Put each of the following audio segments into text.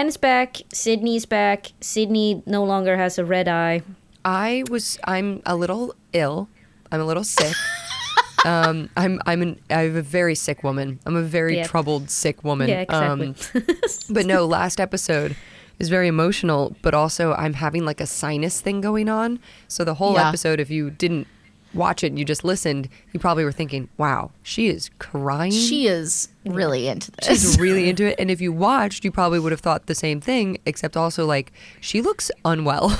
Anne's back. Sydney's back. Sydney no longer has a red eye. I'm a little ill. I'm a little sick. I have a very sick woman. I'm a very troubled, sick woman. Yeah, exactly. But no, last episode is very emotional, but also I'm having like a sinus thing going on. So the whole episode, if you didn't watch it and you just listened, you probably were thinking, wow, she is crying. She is really into this. She's really into it. And if you watched, you probably would have thought the same thing, except also like, she looks unwell.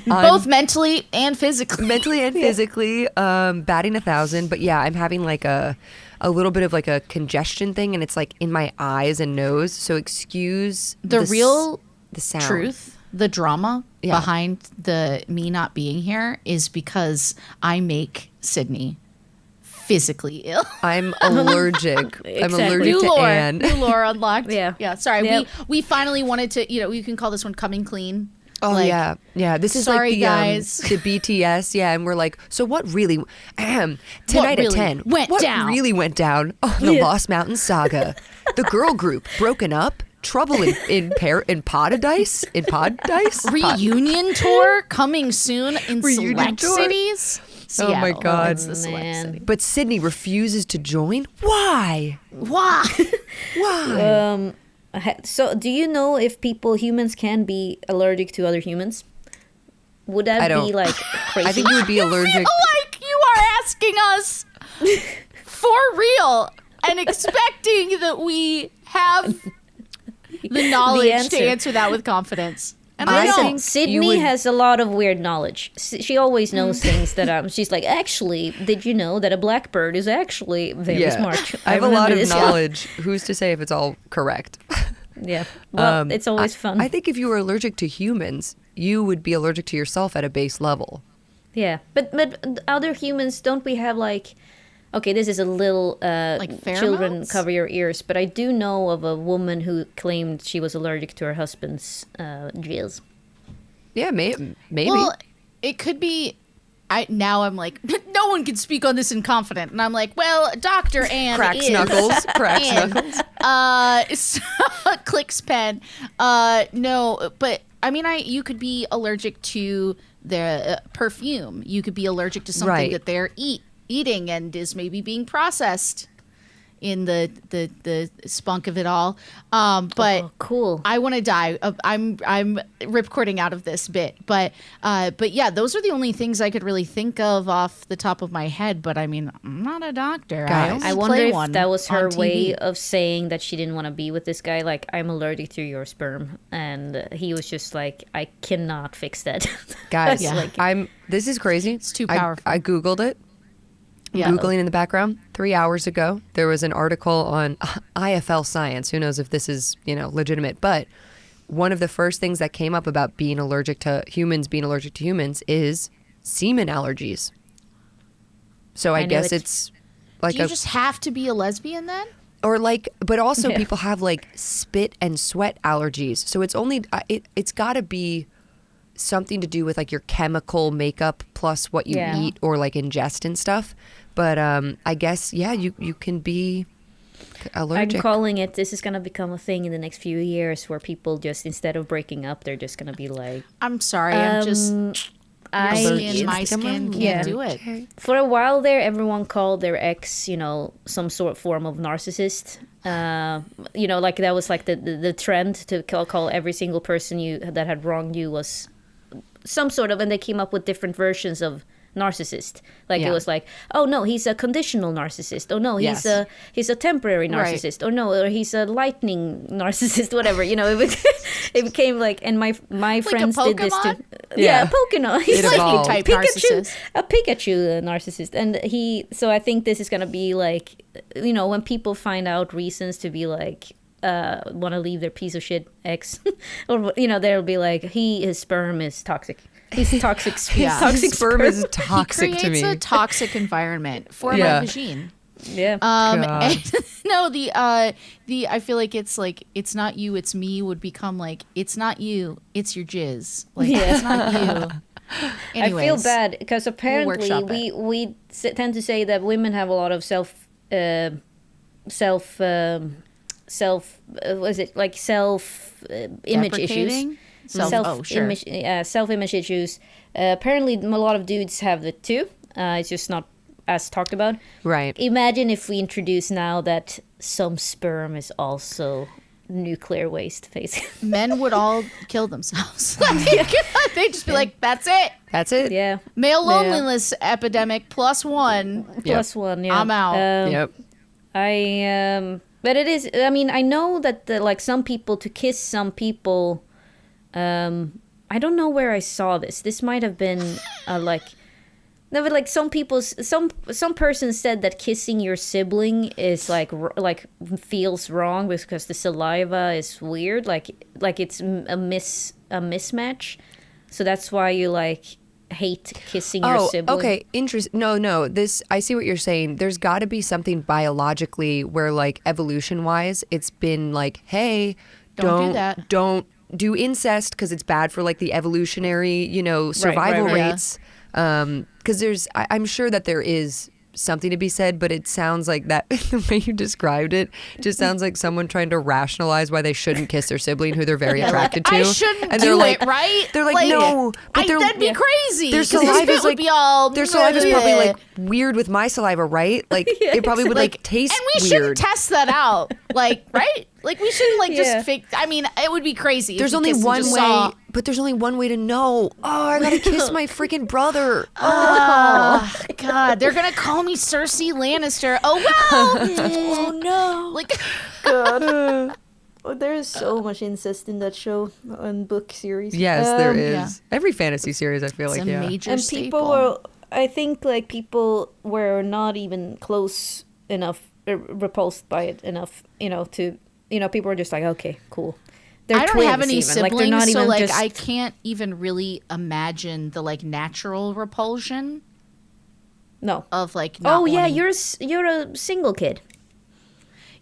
Both mentally and physically. Batting 1,000. But yeah, I'm having like a little bit of like a congestion thing, and it's like in my eyes and nose. So excuse the sound. Truth. The drama behind me not being here is because I make Sydney physically ill. I'm allergic. Exactly. I'm allergic to Anne. New lore unlocked. Yeah. Sorry. Yep. We finally wanted to, you can call this one Coming Clean. Oh, like, yeah. This is sorry, like the guys. The BTS, and we're like, so what really, 10 What out of really 10, went what down? really went down on the Lost Mountain Saga? The girl group broken up, trouble in Paradise, reunion tour coming soon in Reunion select tour? cities. Oh my Seattle, God. it's the select Man. city. But Sydney refuses to join. Why? Why? Why? So, do you know if humans can be allergic to other humans? Would that be like crazy? I think you would be allergic. Like you are asking us for real and expecting that we have the knowledge to answer that with confidence. And I Listen, don't. Sydney has a lot of weird knowledge. She always knows things that she's like, actually, did you know that a blackbird is actually very smart? I have a lot of this. knowledge. Who's to say if it's all correct? Yeah. Well, it's always fun. I think if you were allergic to humans, you would be allergic to yourself at a base level. Yeah. But other humans, don't we have like... Okay, this is a little Like children pheromones? cover your ears, but I do know of a woman who claimed she was allergic to her husband's jizz. Yeah, maybe. Well, it could be. I'm like, no one can speak on this in confidence, and I'm like, well, Dr. Anne Cracks is knuckles. Cracks Anne. knuckles. Clicks pen. No, but I mean, you could be allergic to their perfume. You could be allergic to something Right. that they're eating and is maybe being processed in the spunk of it all. But cool. I want to die. I'm ripcording out of this bit, but yeah, those are the only things I could really think of off the top of my head. But I mean, I'm not a doctor. Guys, I only wonder play if one that was her on TV. way of saying that she didn't want to be with this guy. Like, I'm allergic to your sperm, and he was just like, I cannot fix that. Guys, Like, this is crazy. It's too powerful. I Googled it. Yeah. Googling in the background. 3 hours ago, there was an article on IFL Science. Who knows if this is, legitimate, but one of the first things that came up about being allergic to humans is semen allergies. So I knew guess it. it's like Do you just have to be a lesbian then? or like, but also Yeah. people have like spit and sweat allergies. So it's only, it's got to be something to do with like your chemical makeup plus what you Yeah. eat or like ingest and stuff. But I guess, you can be allergic. I'm calling it, this is going to become a thing in the next few years where people just, instead of breaking up, they're just going to be like, I'm sorry. I'm just I skin, my skin can't do it. For a while there, everyone called their ex, some form of narcissist. Like that was like the trend to call every single person that had wronged you was some sort of, and they came up with different versions of narcissist. Like Yeah. it was like, oh no, he's a conditional narcissist. Oh no, he's Yes. a temporary narcissist. Or no, or he's a lightning narcissist. Whatever, it became like, and my friends did this too. Pokemon? Yeah, Pokemon. He's It evolved. Type Pikachu, narcissist. a Pikachu narcissist, and so I think this is gonna be like, when people find out reasons to be like, want to leave their piece of shit ex, or they'll be like, his sperm is toxic. He's toxic. Yeah. Toxic Sperm is He toxic to me. creates a toxic environment for Yeah. my machine. Yeah. And, God. no, the I feel like it's like, it's not you, it's me would become like, it's not you, it's your jizz. Like, Yeah. it's not you. Anyways, I feel bad because apparently workshop we tend to say that women have a lot of self was it like self-image issues? Self-image issues. Apparently, a lot of dudes have it too. It's just not as talked about. Right. Imagine if we introduce now that some sperm is also nuclear waste. Men would all kill themselves. They'd just be like, "That's it. That's it." Yeah. Male loneliness epidemic +1. +1. Yeah. I'm out. Yep. But it is. I mean, I know that like some people to kiss some people. I don't know where I saw this. This might have been like. No, but like some person said that kissing your sibling is like feels wrong because the saliva is weird, like it's a mismatch. So that's why you like hate kissing your sibling. Okay, interesting. No. This I see what you're saying. There's got to be something biologically where like evolution wise, it's been like, hey, don't do that. Don't do incest because it's bad for like the evolutionary, survival rates. Because I'm sure that there is something to be said, but it sounds like that the way you described it just sounds like someone trying to rationalize why they shouldn't kiss their sibling who they're very attracted to. I shouldn't and do like, it, right? They're like, no, but that'd be crazy. Their saliva's like, be all their saliva's probably like weird with my saliva, right? Like it probably would like taste and we weird. shouldn't test that out, like right? Like we shouldn't like just fake. I mean, it would be crazy. There's only one way, but there's only one way to know. Oh, I gotta kiss my freaking brother. Oh God, they're gonna call me Cersei Lannister. Oh well. Oh no. Like God. There is so much incest in that show and book series. Yes, there is. Yeah. Every fantasy series, I feel it's like, a major And staple. people were, I think, like people were not even close enough, repulsed by it enough, to, people were just like, okay, cool. They're I don't have any even. siblings, like, they're not so even like just... I can't even really imagine the like natural repulsion. No. Of like. Not yeah, wanting... you're a single kid.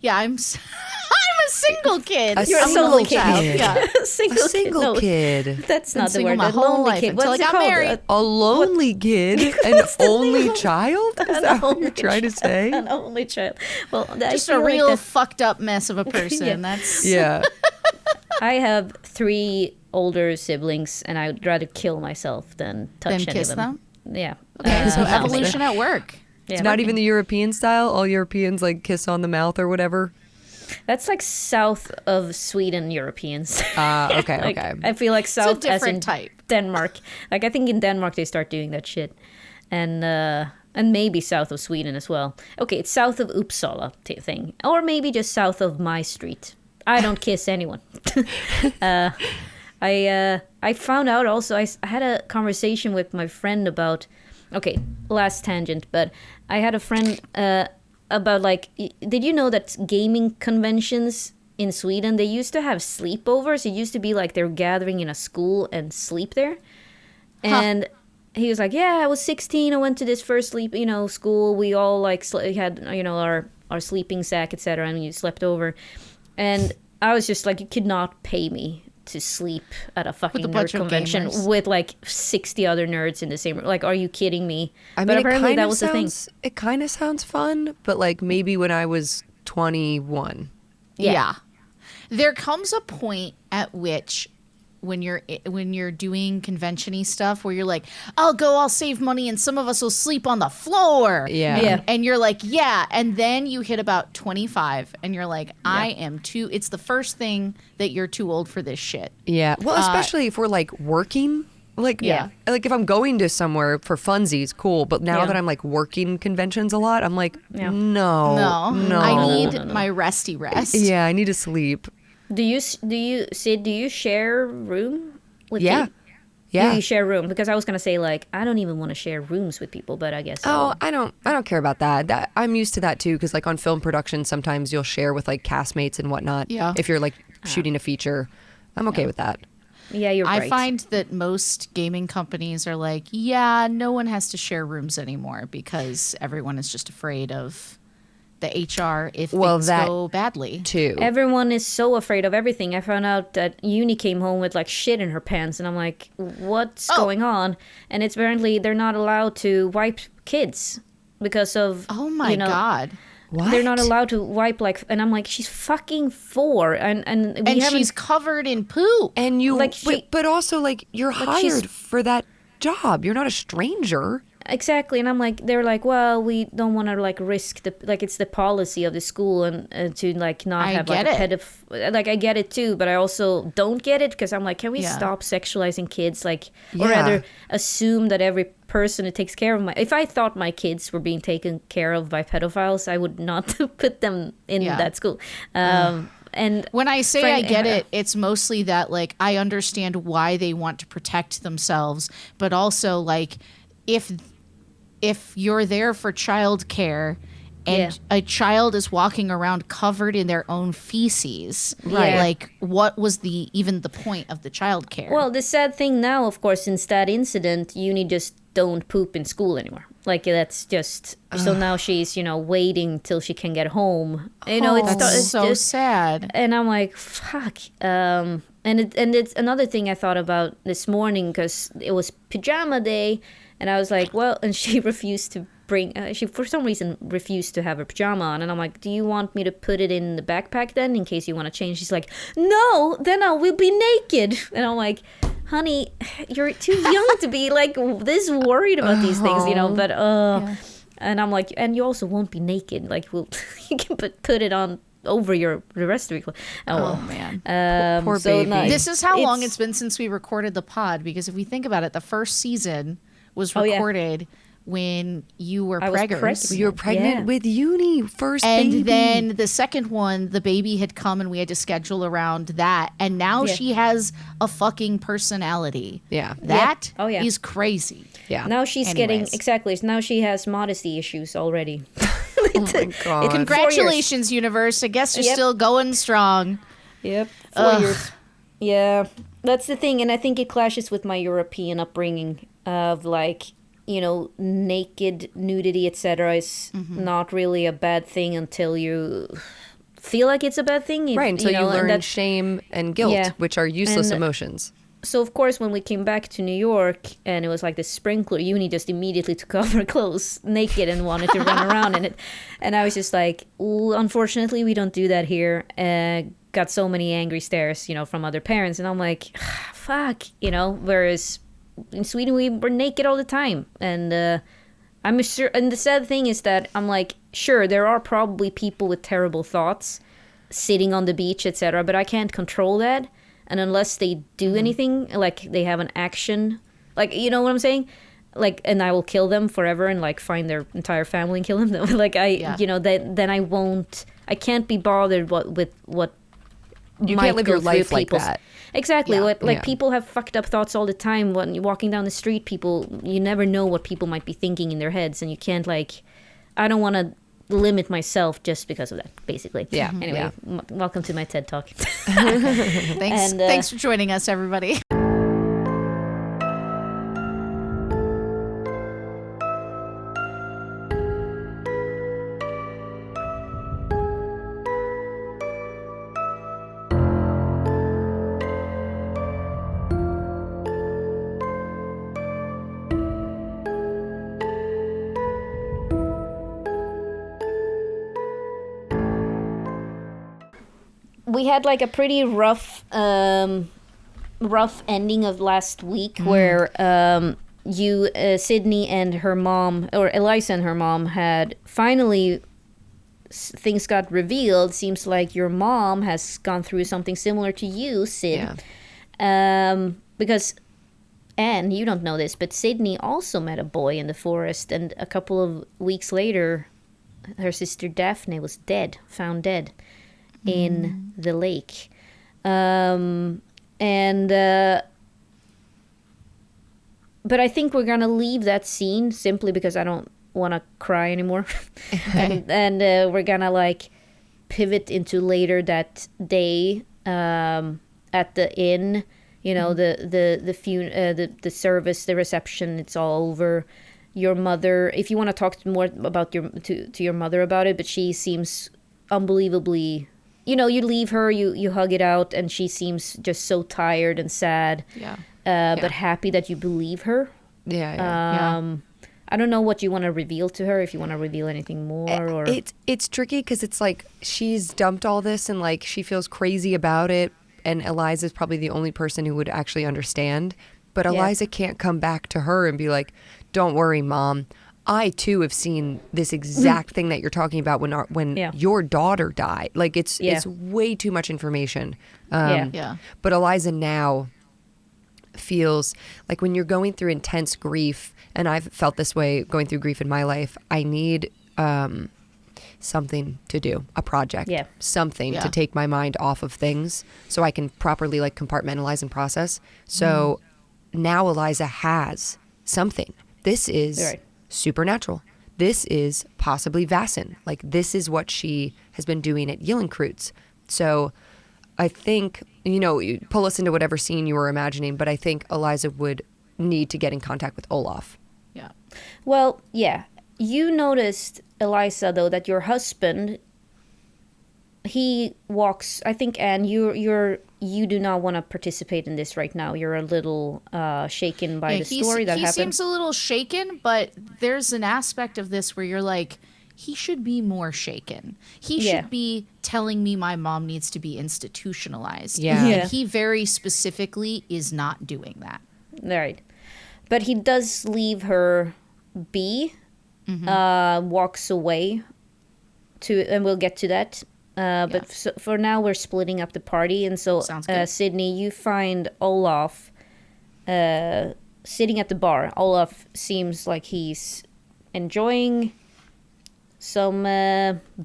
Yeah, I'm a single kid. You're a single kid. child. Yeah. A single kid. That's Been not the single word. my A whole lonely life kid. until What's I it got called? married. A lonely kid, an only child. Is that what you're trying to say? An only child. Well, Just a real fucked up mess of a person. Yeah. That's Yeah. I have 3 older siblings, and I would rather kill myself than touch Then any kiss of them. Yeah. Okay, so no, evolution at work. Yeah. It's not even the European style. All Europeans like kiss on the mouth or whatever. That's like south of Sweden Europeans. Okay, Like, okay. I feel like south as in different type. Denmark. Like I think in Denmark they start doing that shit, and maybe south of Sweden as well. Okay, it's south of Uppsala thing, or maybe just south of my street. I don't kiss anyone. I found out also. I had a conversation with my friend about. Okay, last tangent, but I had a friend about like. Did you know that gaming conventions in Sweden, they used to have sleepovers? It used to be like they're gathering in a school and sleep there. And he was like, yeah, I was 16. I went to this first school. We all like had, our sleeping sack, etc. And you slept over. And I was just like, you could not pay me to sleep at a fucking nerd convention with like 60 other nerds in the same room. Like, are you kidding me? But apparently that was the thing. It kind of sounds fun, but like maybe when I was 21. Yeah. There comes a point at which when you're doing convention-y stuff where you're like, I'll save money and some of us will sleep on the floor. Yeah. And you're like, yeah. And then you hit about 25 and you're like, I am too. It's the first thing that you're too old for this shit. Yeah. Well, especially if we're like working. Like, like if I'm going to somewhere for funsies, cool. But now that I'm like working conventions a lot, I'm like, no. I need my resty rest. Yeah, I need to sleep. Do you share room with Yeah. people? Yeah. You share room, because I was gonna say like I don't even want to share rooms with people, but I guess I don't care about that. I'm used to that too, because like on film production sometimes you'll share with like castmates and whatnot. Yeah. If you're like shooting a feature, I'm okay with that. Yeah, you're right. I find that most gaming companies are like, yeah, no one has to share rooms anymore because everyone is just afraid of the HR if things go badly. Too. Everyone is so afraid of everything. I found out that Uni came home with like shit in her pants, and I'm like, what's going on? And it's apparently they're not allowed to wipe kids because of God. they're not allowed to wipe like, and I'm like, she's fucking 4, and she's covered in poo. And you, like, but also like you're hired for that job. You're not a stranger. Exactly. And I'm like, they're like, well, we don't want to like risk it's the policy of the school and to like not have like a like, I get it too, but I also don't get it, because I'm like, can we stop sexualizing kids, like, or rather assume that every person who takes care of if I thought my kids were being taken care of by pedophiles, I would not put them in that school. And when I say I get it, it's mostly that like I understand why they want to protect themselves, but also like if you're there for childcare and a child is walking around covered in their own feces, right? Like, what was even the point of the childcare? Well, the sad thing now, of course, since that incident, uni just don't poop in school anymore. Like, that's just so now she's waiting till she can get home. It's so just sad. And I'm like, fuck. And it's another thing I thought about this morning, because it was pajama day. And I was like, well, and she refused to bring, she for some reason refused to have her pajama on. And I'm like, do you want me to put it in the backpack then in case you want to change? She's like, no, then I will be naked. And I'm like, honey, you're too young to be like this worried about these things, but, and I'm like, and you also won't be naked. Like, you can put it on over the rest of your clothes. Oh man. Poor baby. This is how long it's been since we recorded the pod, because if we think about it, the first season was recorded when you were pregnant. You were pregnant with uni, first and baby. then the second one, the baby had come and we had to schedule around that. And now she has a fucking personality. Yeah. That is crazy. Yeah. Now she's getting, now she has modesty issues already. Oh my God. Congratulations, universe. I guess you're still going strong. Yep. 4 years. Yeah. That's the thing. And I think it clashes with my European upbringing of like, naked nudity, etc. is not really a bad thing until you feel like it's a bad thing. Right, until you learn shame and guilt, which are useless emotions. So, of course, when we came back to New York and it was like the sprinkler, uni just immediately took off her clothes naked and wanted to run around in it. And I was just like, unfortunately, we don't do that here. Got so many angry stares, from other parents. And I'm like, fuck, whereas in Sweden we were naked all the time. And I'm sure, and the sad thing is that I'm like, sure, there are probably people with terrible thoughts sitting on the beach, etc., but I can't control that. And unless they do anything, like they have an action, like, you know what I'm saying? Like, and I will kill them forever and like find their entire family and kill them. Like then I won't, I can't be bothered with what you can't live your life like that. Exactly. People have fucked up thoughts all the time. When you're walking down the street, you never know what people might be thinking in their heads, and you can't I don't want to limit myself just because of that, basically. Yeah. Anyway, welcome to my TED Talk. Thanks for joining us, everybody. We had like a pretty rough ending of last week where Sydney and her mom, or Eliza and her mom, had finally things got revealed. Seems like your mom has gone through something similar to you, Sid. Yeah. Because, Anne, you don't know this, but Sydney also met a boy in the forest, and a couple of weeks later, her sister Daphne was found dead in the lake. But I think we're gonna leave that scene simply because I don't want to cry anymore. and we're gonna pivot into later that day at the inn. The service, the reception, it's all over. Your mother, if you want to talk more about to your mother about it, but she seems unbelievably, you leave her, you hug it out, and she seems just so tired and sad. But happy that you believe her. I don't know what you want to reveal to her, if you want to reveal anything more, or It's tricky because it's like she's dumped all this and like she feels crazy about it, and Eliza's probably the only person who would actually understand. But Eliza can't come back to her and be like, "Don't worry, Mom. I too have seen this exact thing that you're talking about when your daughter died." Like it's way too much information. But Eliza now feels like when you're going through intense grief, and I've felt this way going through grief in my life, I need something to do, a project, something to take my mind off of things so I can properly like compartmentalize and process. So now Eliza has something. This is supernatural. This is possibly Vasen. Like this is what she has been doing at Egerkrans. So I think, you pull us into whatever scene you were imagining, but I think Eliza would need to get in contact with Olaf. Yeah. Well, yeah. You noticed, Eliza, though, that your husband, he walks. I think, Anne, you do not want to participate in this right now. You're a little shaken by the story that happened. He seems a little shaken, but there's an aspect of this where you're like, he should be more shaken. He should be telling me my mom needs to be institutionalized. And he very specifically is not doing that. Right. But he does leave her be, walks away and we'll get to that. But for now, we're splitting up the party. And so, Sydney, you find Olaf sitting at the bar. Olaf seems like he's enjoying some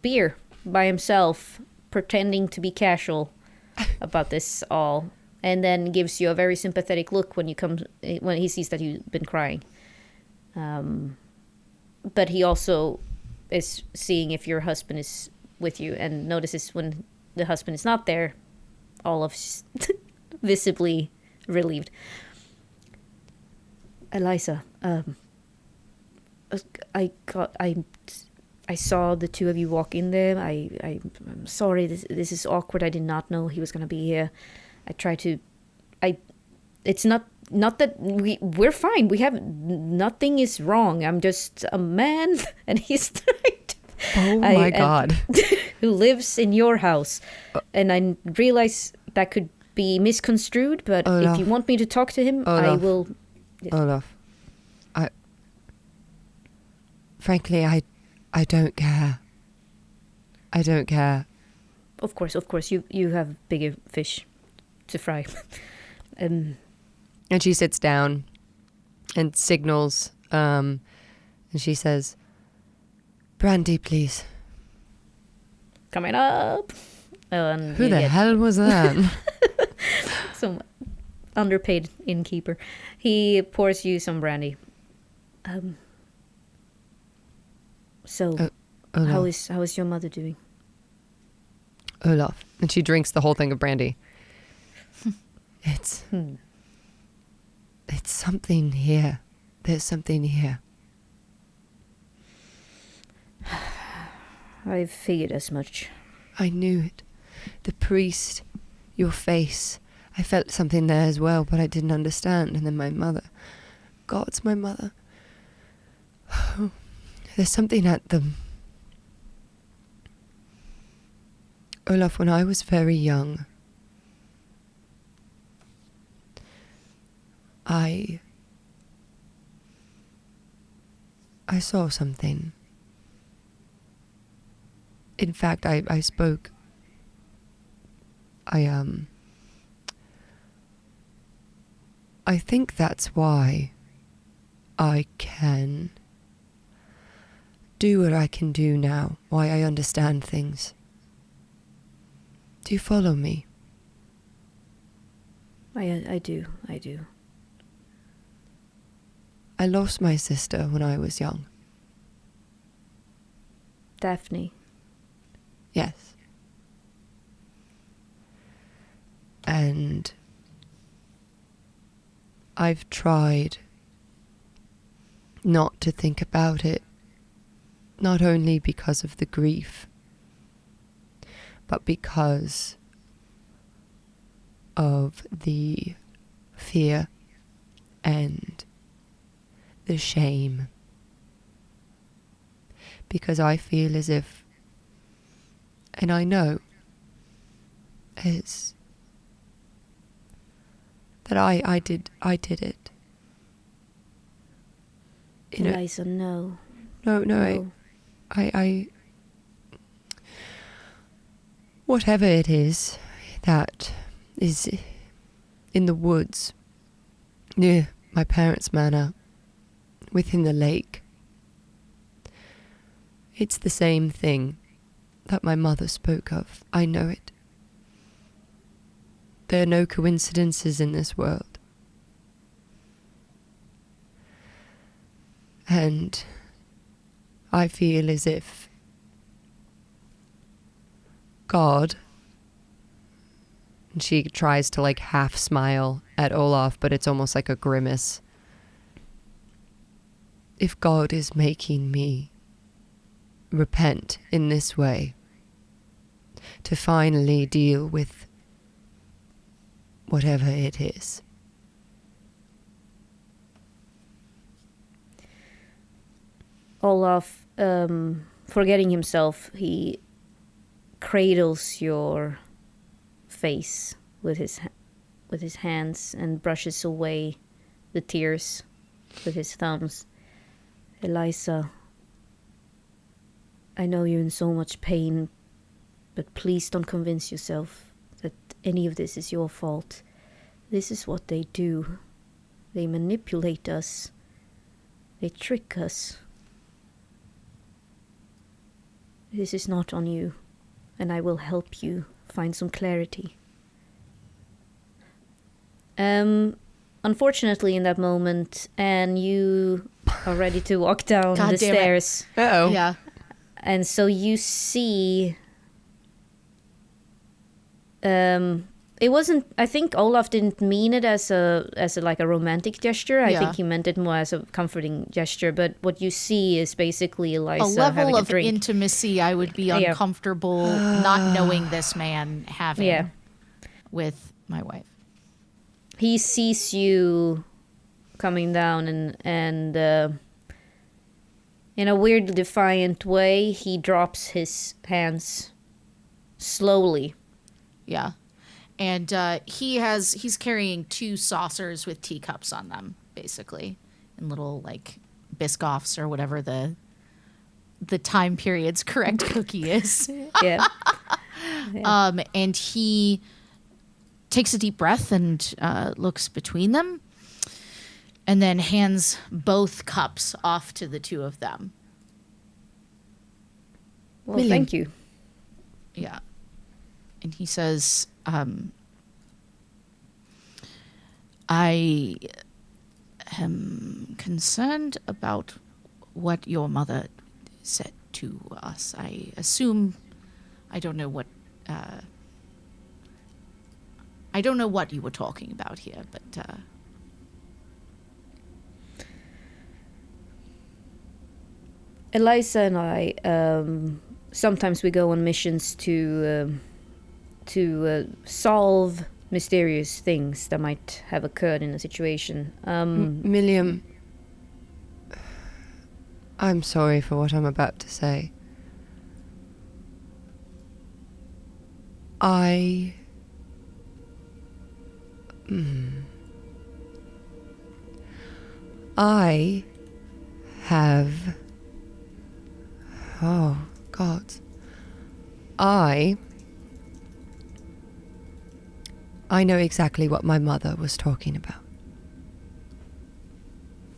beer by himself, pretending to be casual about this all, and then gives you a very sympathetic look when he sees that you've been crying. But he also is seeing if your husband is with you, and notices when the husband is not there, Olaf's visibly relieved. Eliza, I saw the two of you walk in there. I'm sorry. This is awkward. I did not know he was gonna be here. I tried to. It's not that we're fine. We have nothing is wrong. I'm just a man, and he's trying to. Oh my God. Who lives in your house, and I realize that could be misconstrued. But Olaf. if you want me to talk to him, I will. Olaf, frankly, I don't care. I don't care. Of course, you have bigger fish to fry. And she sits down and signals, and she says, "Brandy, please." Coming up. And who the hell was that? Some underpaid innkeeper. He pours you some brandy. So, how is your mother doing? Olaf. And she drinks the whole thing of brandy. It's something here. There's something here. I figured as much. I knew it. The priest, your face. I felt something there as well, but I didn't understand. And then my mother. God's my mother. There's something at them. Olaf, when I was very young, I saw something. In fact, I spoke. I think that's why I can do what I can do now, why I understand things. Do you follow me? I do. I lost my sister when I was young. Daphne. Yes. And I've tried not to think about it, not only because of the grief, but because of the fear and the shame because I feel as if, and I know, is that I did it. You know, Eliza, no. No. I whatever it is that is in the woods near my parents' manor, within the lake, it's the same thing that my mother spoke of. I know it. There are no coincidences in this world. And I feel as if God, and she tries to like half smile at Olaf, but it's almost like a grimace. If God is making me repent in this way, to finally deal with whatever it is. Olaf, forgetting himself, he cradles your face with his hands and brushes away the tears with his thumbs. Eliza, I know you're in so much pain, but please don't convince yourself that any of this is your fault. This is what they do. They manipulate us. They trick us. This is not on you, and I will help you find some clarity. Unfortunately, in that moment, Anne, you are ready to walk down God the damn it. stairs. Uh-oh. Yeah. And so you see... it wasn't... I think Olaf didn't mean it as a like a romantic gesture. I Yeah. think he meant it more as a comforting gesture. But what you see is basically Eliza A level having a of drink. intimacy I would be Yeah. uncomfortable not knowing this man having Yeah. with my wife. He sees you coming down and in a weird defiant way, he drops his hands slowly. Yeah. And he's carrying 2 saucers with teacups on them, basically, and little like Biscoffs or whatever the time period's correct cookie is. Yeah. And he takes a deep breath and looks between them, and then hands both cups off to the 2 of them. Well, William. thank you. Yeah. And he says, I am concerned about what your mother said to us. I assume, I don't know what you were talking about here, but Eliza and I, sometimes we go on missions to solve mysterious things that might have occurred in a situation. Milliam, I'm sorry for what I'm about to say. I have... Oh, God. I know exactly what my mother was talking about.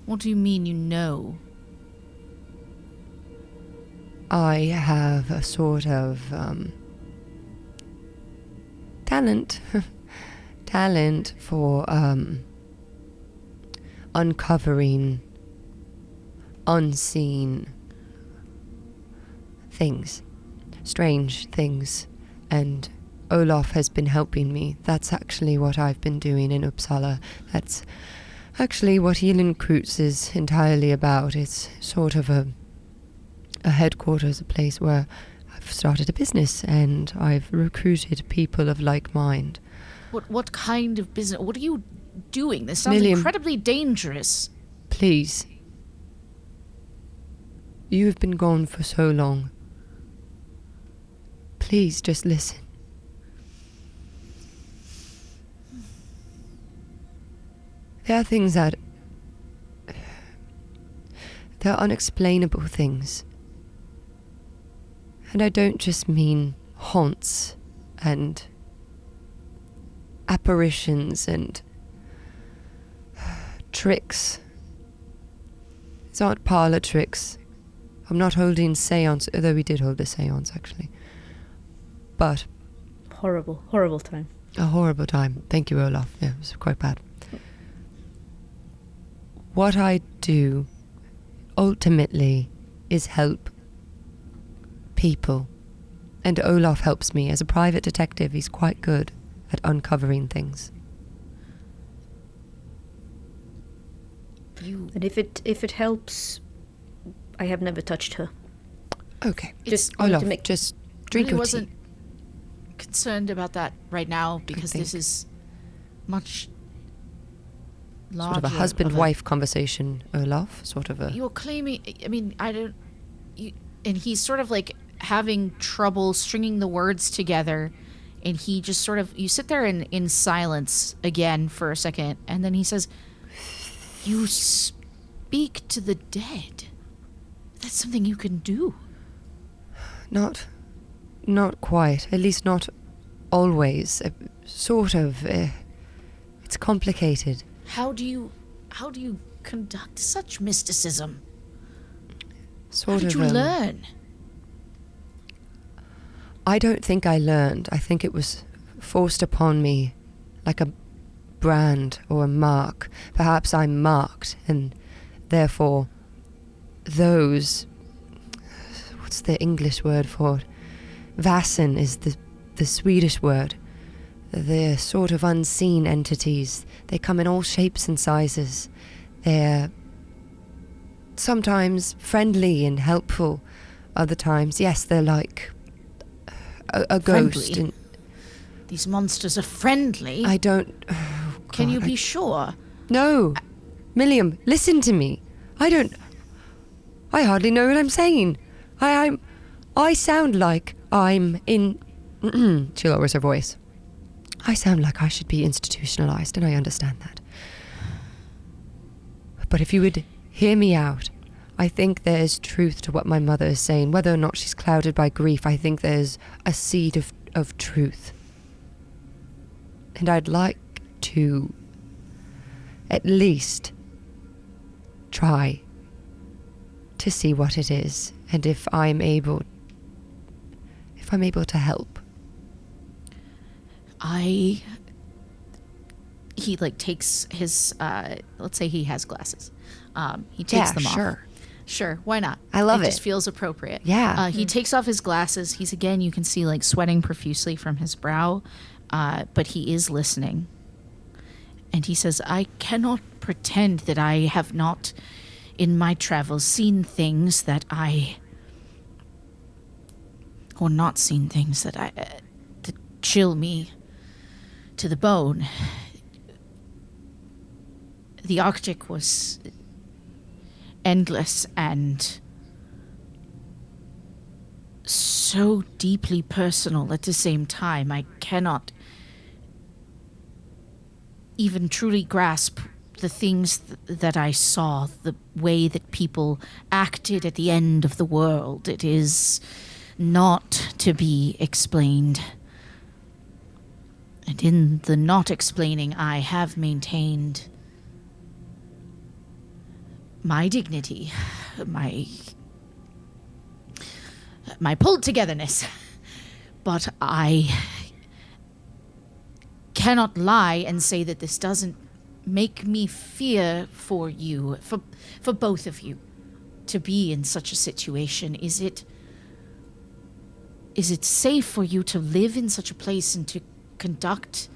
what do you mean you know? I have a sort of talent for uncovering unseen things, strange things, and Olaf has been helping me. That's actually what I've been doing in Uppsala. That's actually what Egerkrans is entirely about. It's sort of a headquarters, a place where I've started a business and I've recruited people of like mind. What kind of business? What are you doing? This sounds Milliam. incredibly dangerous. Please. You have been gone for so long. Please just listen. There are things that... There are unexplainable things. And I don't just mean haunts and apparitions and tricks. These aren't parlor tricks. I'm not holding seance, although we did hold a seance actually. But... Horrible time. A horrible time. Thank you, Olaf. Yeah, it was quite bad. What I do, ultimately, is help people. And Olaf helps me. As a private detective, he's quite good at uncovering things. And if it helps, I have never touched her. Okay. Just Olaf, to make... just drink really your tea. wasn't concerned about that right now because this is much larger. Sort of a husband-wife conversation, Olaf. Sort of a... You're claiming... I mean, I don't... and he's sort of like having trouble stringing the words together, and he just sort of... You sit there in silence again for a second, and then he says, "You speak to the dead. That's something you can do." Not quite. At least not always. Sort of. It's complicated. How do you conduct such mysticism? Sort How did of. you learn? I don't think I learned. I think it was forced upon me like a brand or a mark. Perhaps I'm marked, and therefore those... What's the English word for it? Vasen is the Swedish word. They're sort of unseen entities. They come in all shapes and sizes. They're sometimes friendly and helpful. Other times, yes, they're like a ghost. And these monsters are friendly. I don't... Oh, God, Can you be sure? No. Milliam, listen to me. I hardly know what I'm saying. I sound like I'm in... She lowers her voice. I sound like I should be institutionalized, and I understand that. But if you would hear me out, I think there's truth to what my mother is saying. Whether or not she's clouded by grief, I think there's a seed of truth. And I'd like to at least try to see what it is, and if I'm able to help. He like takes his let's say he has glasses. He takes them off. Sure, why not? I love it. It just feels appropriate. Yeah. He takes off his glasses. He's again, you can see like sweating profusely from his brow, but he is listening. And he says, "I cannot pretend that I have not, in my travels, seen things that or not seen things that that chill me to the bone. The Arctic was endless and so deeply personal at the same time. I cannot even truly grasp the things that I saw, the way that people acted at the end of the world. It is not to be explained. And in the not explaining, I have maintained my dignity, my pulled togetherness. But I cannot lie and say that this doesn't make me fear for you, for both of you, to be in such a situation. Is it safe for you to live in such a place and to conduct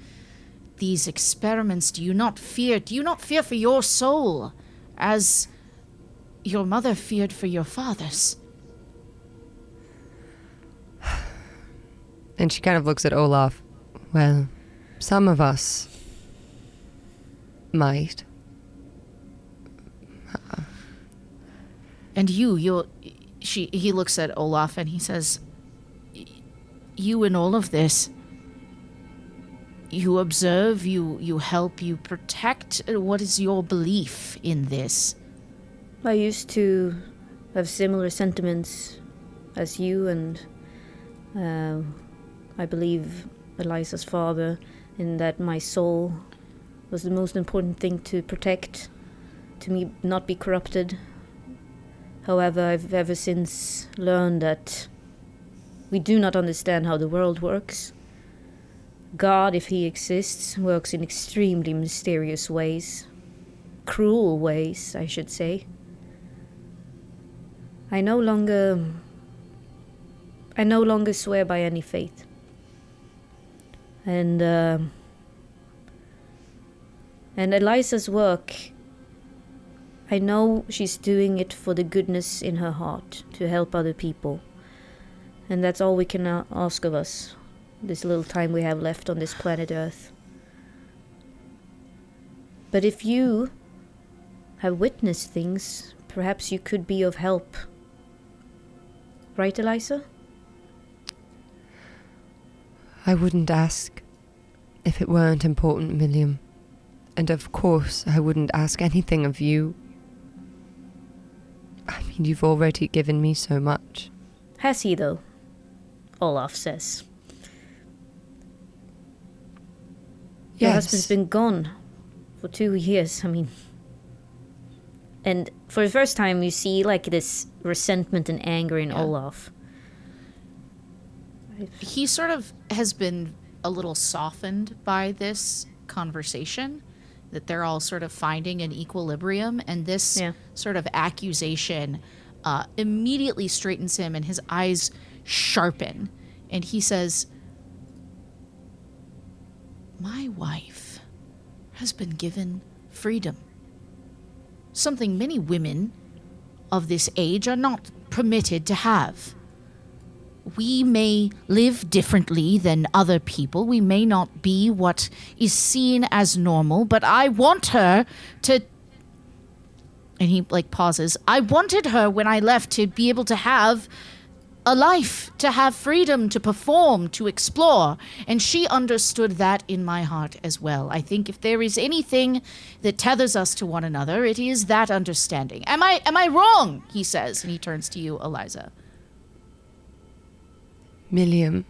these experiments? Do you not fear for your soul as your mother feared for your father's? And she kind of looks at Olaf. Well, some of us might. And you're he looks at Olaf and he says, you in all of this, you observe, you help, you protect. What is your belief in this? I used to have similar sentiments as you, and I believe Eliza's father, in that my soul was the most important thing to protect, to me not be corrupted. However, I've ever since learned that we do not understand how the world works. God, if he exists, works in extremely mysterious ways. Cruel ways, I should say. I no longer swear by any faith. And Eliza's work, I know she's doing it for the goodness in her heart, to help other people. And that's all we can ask of us, this little time we have left on this planet Earth. But if you have witnessed things, perhaps you could be of help. Right, Eliza? I wouldn't ask if it weren't important, Milliam. And of course, I wouldn't ask anything of you. I mean, you've already given me so much. Has he, though? Olaf says. Your husband's been gone for 2 years, I mean. And for the first time, you see, like, this resentment and anger in Olaf. He sort of has been a little softened by this conversation, that they're all sort of finding an equilibrium, and this sort of accusation immediately straightens him, and his eyes sharpen, and he says, my wife has been given freedom, something many women of this age are not permitted to have. We may live differently than other people. We may not be what is seen as normal, but I want her to... And he, like, pauses. I wanted her, when I left, to be able to have a life, to have freedom, to perform, to explore. And she understood that in my heart as well. I think if there is anything that tethers us to one another, it is that understanding. Am I wrong? He says, and he turns to you, Eliza. Milliam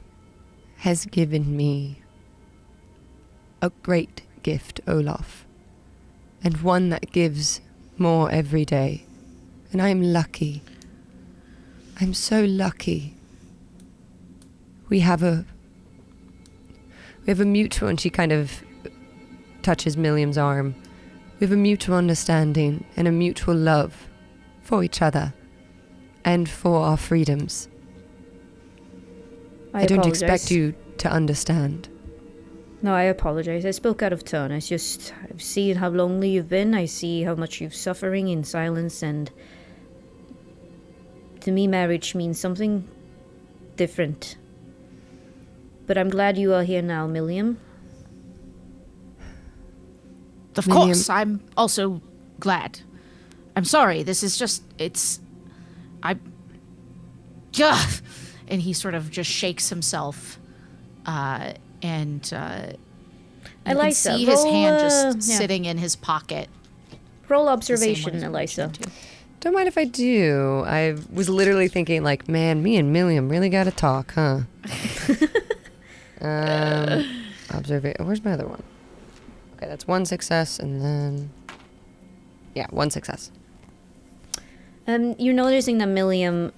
has given me a great gift, Olaf, and one that gives more every day. And I am lucky. I'm so lucky. We have a mutual, and she kind of touches Milliam's arm. We have a mutual understanding and a mutual love for each other and for our freedoms. I don't expect you to understand. No, I apologize. I spoke out of turn. I've seen how lonely you've been. I see how much you're suffering in silence, and to me, marriage means something different. But I'm glad you are here now, Milliam. Of course, I'm also glad. I'm sorry, this is just, and he sort of just shakes himself, and you can see his hand just sitting in his pocket. Roll observation, Eliza. Don't mind if I do. I was literally thinking, like, man, me and Milliam really got to talk, huh? Observation. Where's my other one? Okay, that's one success, and then... Yeah, one success. You're noticing that Milliam...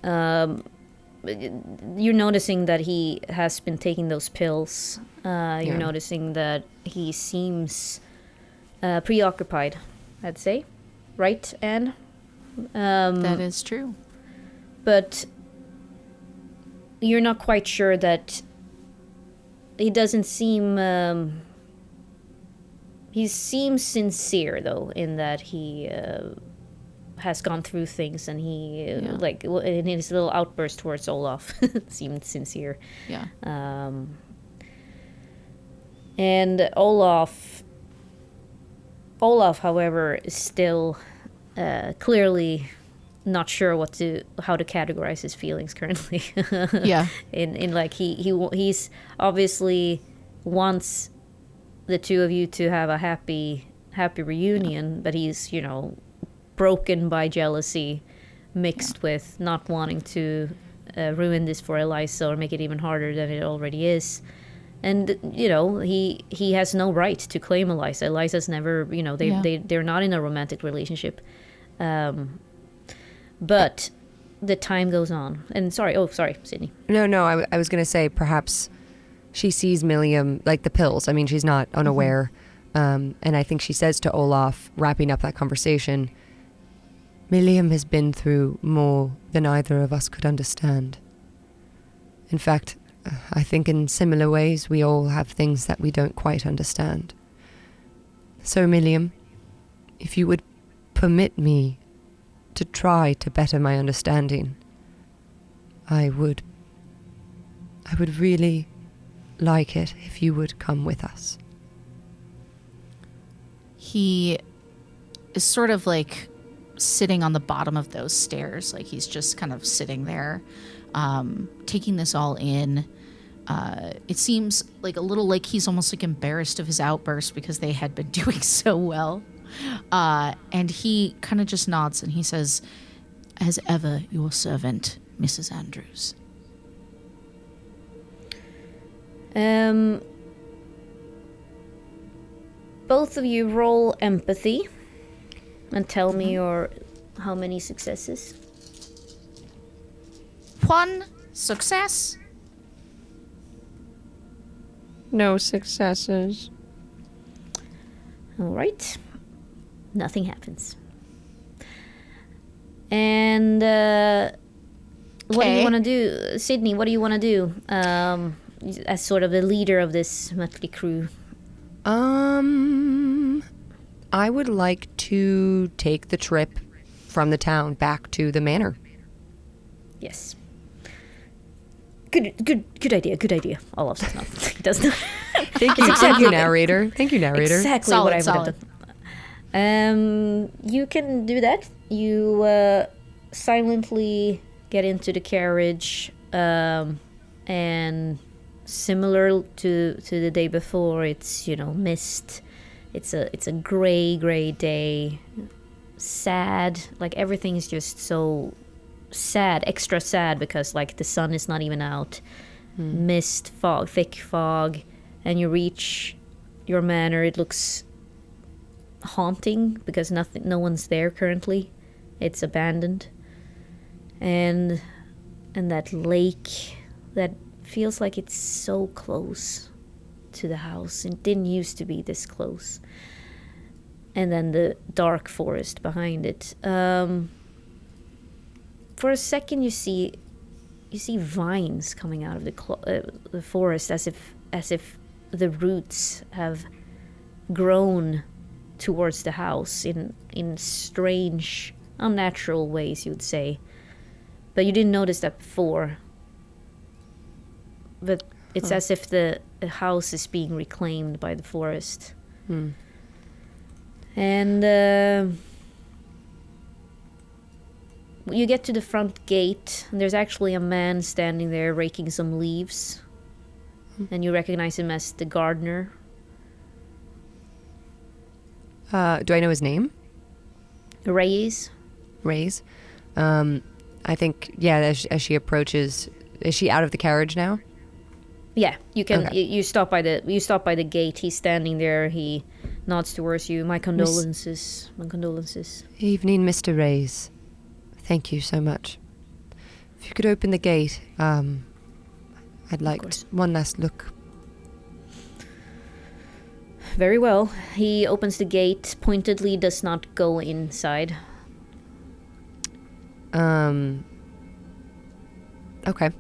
you're noticing that he has been taking those pills. You're noticing that he seems preoccupied, I'd say. Right, Anne? That is true. But you're not quite sure that he doesn't seem... he seems sincere, though, in that he has gone through things, and he, like, in his little outburst towards Olaf, seemed sincere. Yeah. And Olaf, however, is still clearly not sure how to categorize his feelings currently. Yeah. In like he's obviously wants the two of you to have a happy reunion, but he's, you know, broken by jealousy mixed with not wanting to ruin this for Eliza or make it even harder than it already is. And, you know, he has no right to claim Eliza. Eliza's never, you know, they're not in a romantic relationship. But the time goes on. And sorry, Sydney. No, I was going to say perhaps she sees Milliam, like the pills. I mean, she's not unaware. And I think she says to Olaf, wrapping up that conversation, Milliam has been through more than either of us could understand. In fact, I think in similar ways we all have things that we don't quite understand. So, Milliam, if you would permit me to try to better my understanding, I would really like it if you would come with us. He is sort of like sitting on the bottom of those stairs, like he's just kind of sitting there, taking this all in. It seems like a little like he's almost like embarrassed of his outburst because they had been doing so well. And he kind of just nods and he says, "As ever, your servant, Mrs. Andrews." Both of you roll empathy and tell me how many successes. 1 success. No successes. All right. Nothing happens. And what do you want to do? Sydney, what do you want to do as sort of the leader of this motley crew? I would like to take the trip from the town back to the manor. Yes. Good idea. Olaf says no. He does not. Thank you, narrator. Exactly Solid, what I would have done. You can do that. You silently get into the carriage, and similar to the day before, it's, you know, mist. It's a gray day. Sad. Like everything is just so sad, extra sad because like the sun is not even out. Mist, fog, thick fog, and you reach your manor. It looks haunting because no one's there currently. It's abandoned. And that lake that feels like it's so close to the house. It didn't used to be this close. And then the dark forest behind it. For a second you see vines coming out of the forest as if the roots have grown towards the house in strange, unnatural ways, you would say. But you didn't notice that before. But it's as if the house is being reclaimed by the forest. And you get to the front gate, and there's actually a man standing there raking some leaves. And you recognize him as the gardener. Do I know his name? Reyes. I think, yeah, as she approaches, is she out of the carriage now? Yeah, you can. Okay. You stop by the gate. He's standing there. He nods towards you. My condolences. Evening, Mr. Reyes. Thank you so much. If you could open the gate, I'd like one last look. Very well. He opens the gate, pointedly does not go inside. Okay.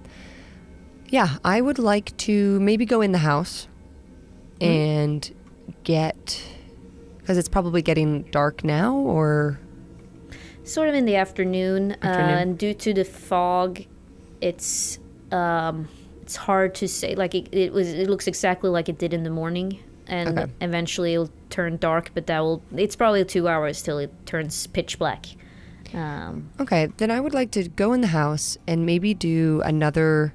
Yeah, I would like to maybe go in the house and get... Because it's probably getting dark now, or... Sort of in the afternoon. And due to the fog, it's hard to say. Like, it looks exactly like it did in the morning. And eventually it'll turn dark, but it's probably 2 hours till it turns pitch black. Okay, then I would like to go in the house and maybe do another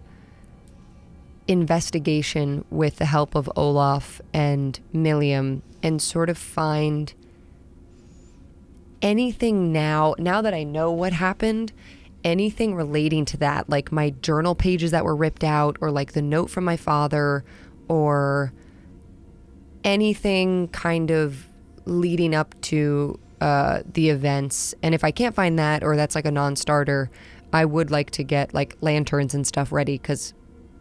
investigation with the help of Olaf and Milliam and sort of find anything now that I know what happened, anything relating to that, like my journal pages that were ripped out, or like the note from my father, or anything kind of leading up to the events. And if I can't find that, or that's like a non-starter, I would like to get like lanterns and stuff ready, because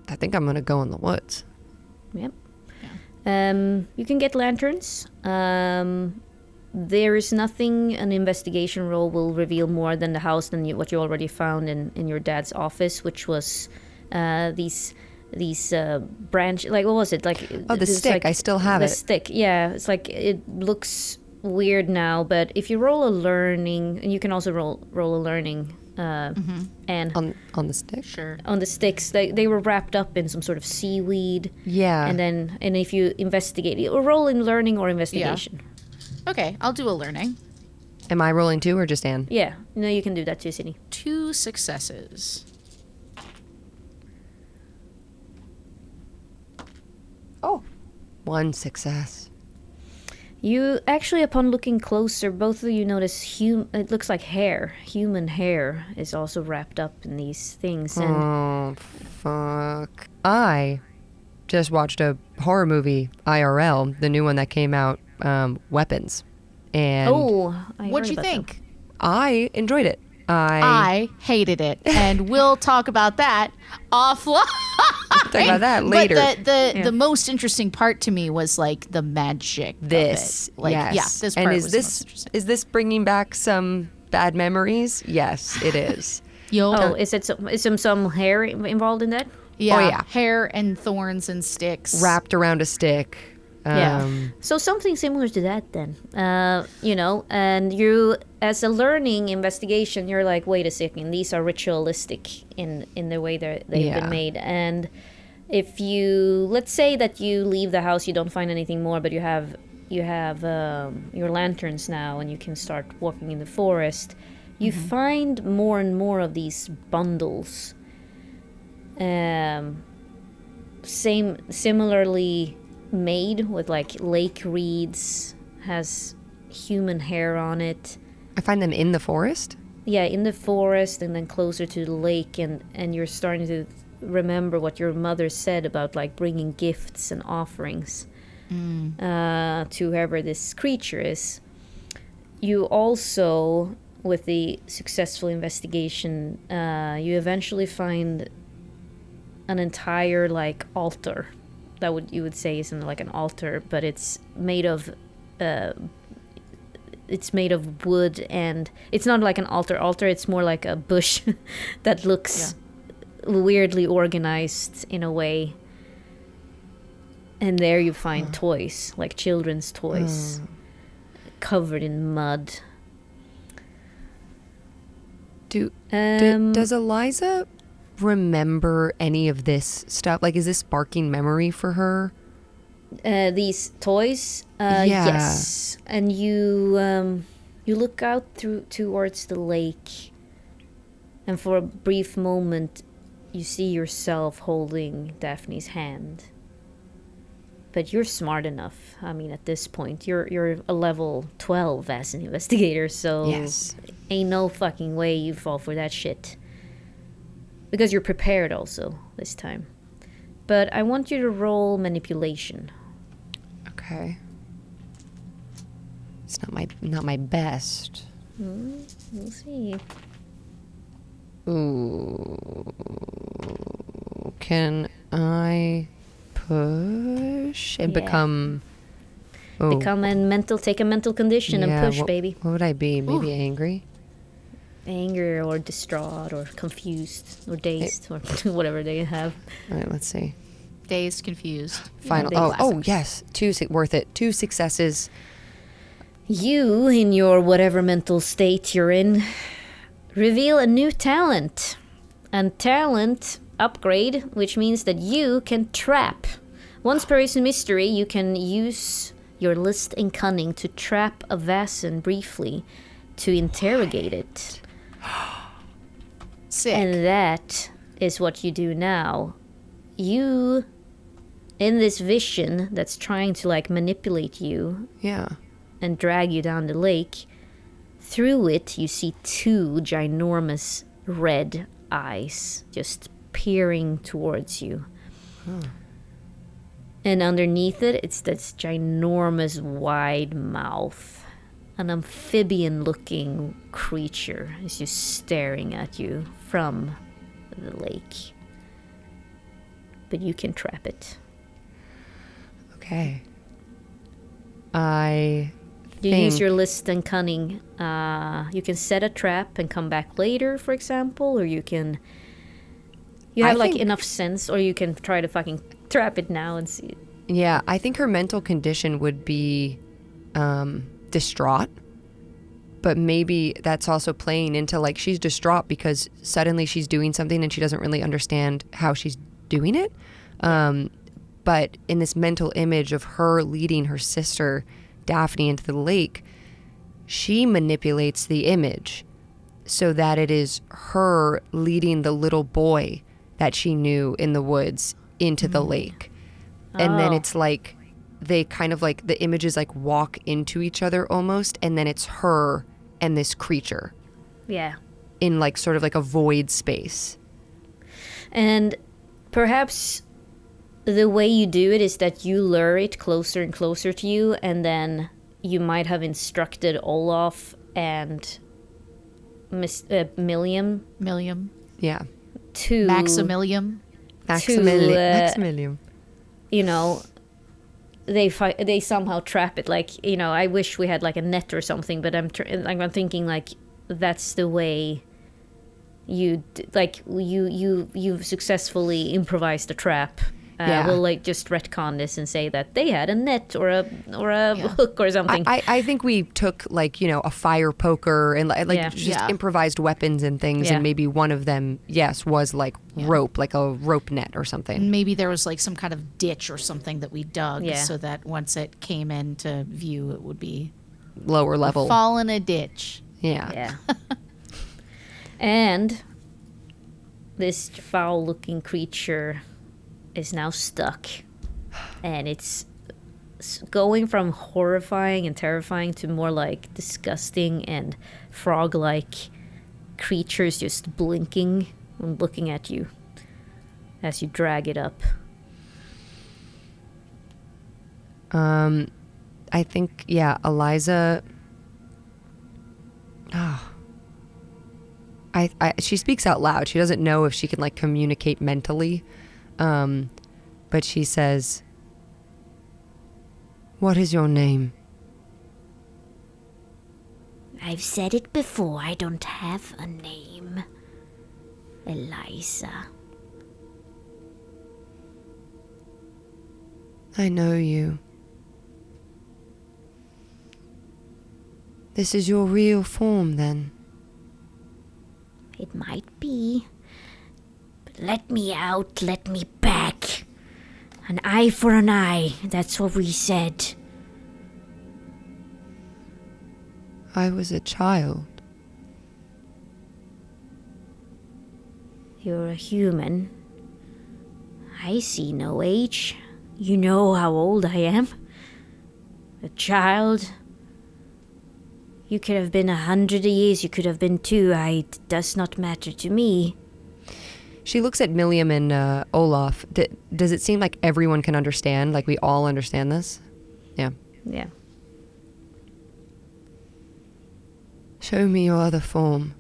I think I'm gonna go in the woods. Yep. You can get lanterns. There is nothing an investigation roll will reveal more than the house than what you already found in your dad's office, which was these branch, like, what was it, like, the stick, like, I still have the it. Stick, yeah, it's like, it looks weird now, but if you roll a learning, and you can also roll a learning, and on the stick, Sure. on the sticks, they were wrapped up in some sort of seaweed, yeah, and if you investigate, or roll in learning or investigation. Okay, I'll do a learning. Am I rolling too, or just Anne? Yeah, no, you can do that too, Sydney. 2 successes. Oh, 1 success. You actually, upon looking closer, both of you notice it looks like hair. Human hair is also wrapped up in these things. And Oh, fuck. I just watched a horror movie, IRL, the new one that came out, Weapons. And What'd you think? I enjoyed it. I hated it, and we'll talk about that offline. Talk about that later. But the most interesting part to me was like the magic. This, of it. Like, yes. Yeah, this part and was the most interesting. is this bringing back some bad memories? Yes, it is. is some hair involved in that? Yeah, Oh, yeah. hair and thorns and sticks. Wrapped around a stick. Yeah. So something similar to that then. And you, as a learning investigation, you're like, wait a second, these are ritualistic in the way they've been made. And if you, let's say that you leave the house, you don't find anything more, but you have your lanterns now, and you can start walking in the forest, you find more and more of these bundles. Similarly made with like lake reeds, has human hair on it. I find them in the forest? Yeah, in the forest, and then closer to the lake, and you're starting to remember what your mother said about like bringing gifts and offerings to whoever this creature is. You also, with the successful investigation, you eventually find an entire like altar. You would say isn't like an altar, but it's made of wood, and it's not like an altar. It's more like a bush that looks weirdly organized in a way. And there you find toys, like children's toys, covered in mud. Does Eliza remember any of this stuff? Like, is this sparking memory for her? These toys? Yes. And you look out towards the lake, and for a brief moment you see yourself holding Daphne's hand. But you're smart enough. I mean, at this point, you're a level 12 as an investigator, so ain't no fucking way you fall for that shit. Because you're prepared also this time. But I want you to roll manipulation. Okay. It's not my best. We'll see. Ooh. Can I push and become... Oh. Take a mental condition and push, baby. What would I be? Maybe angry? Angry or distraught or confused or dazed or whatever they have. All right, let's see. Dazed, confused. Final. Yes. Worth it. 2 successes. You, in your whatever mental state you're in, reveal a new talent. And talent upgrade, which means that you can trap. Once per race in mystery, you can use your list and cunning to trap a Vasen briefly. to interrogate it. Sick. And that is what you do now. You, in this vision that's trying to like manipulate you Yeah. and drag you down the lake, through it you see two ginormous red eyes just peering towards you. And underneath it, it's this ginormous wide mouth. An amphibian-looking creature is just staring at you from the lake. But you can trap it. Okay. I You think... use your list and cunning. You can set a trap and come back later, for example, or you can... You have I think- enough sense, or you can try to fucking trap it now and see it. Yeah, I think her mental condition would be distraught. But maybe that's also playing into, like, she's distraught because suddenly she's doing something and she doesn't really understand how she's doing it. But in this mental image of her leading her sister, Daphne, into the lake, she manipulates the image so that it is her leading the little boy that she knew in the woods into the lake. And then it's like they kind of like the images like walk into each other almost, and then it's her and this creature Yeah. in like sort of like a void space. And perhaps the way you do it is that you lure it closer and closer to you, and then you might have instructed Olaf and Milliam Yeah. to... Maximilian. Maximilian. You know, they somehow trap it. Like, you know, I wish we had like a net or something, but I'm thinking like that's the way you've successfully improvised a trap. Yeah. We'll like just retcon this and say that they had a net or a hook or something. I think we took like, you know, a fire poker and like Yeah. just Yeah. improvised weapons and things, Yeah. and maybe one of them, yes, was like rope, like a rope net or something. Maybe there was like some kind of ditch or something that we dug Yeah. so that once it came into view, it would be Lower level. fall in a ditch. Yeah. Yeah. And this foul-looking creature is now stuck, and it's going from horrifying and terrifying to more like disgusting and frog-like creatures just blinking and looking at you as you drag it up. I think, yeah, Eliza. Oh. She speaks out loud. She doesn't know if she can like communicate mentally. But she says, "What is your name?" I've said it before, I don't have a name. Eliza. I know you. This is your real form, then? It might be. But let me out, let me back. An eye for an eye, that's what we said. I was a child. You're a human. I see no age. You know how old I am. A child. You could have been 100 years, you could have been 2. It does not matter to me. She looks at Milliam and Olaf. Does it seem like everyone can understand? Like we all understand this? Yeah. Yeah. Show me your other form.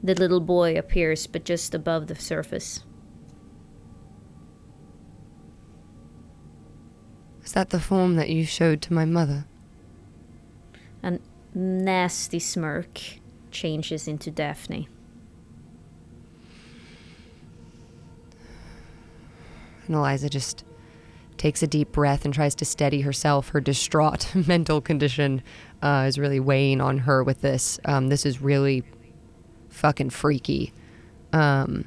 The little boy appears, but just above the surface. Is that the form that you showed to my mother? A nasty smirk changes into Daphne. And Eliza just takes a deep breath and tries to steady herself. Her distraught mental condition is really weighing on her with this. This is really fucking freaky. What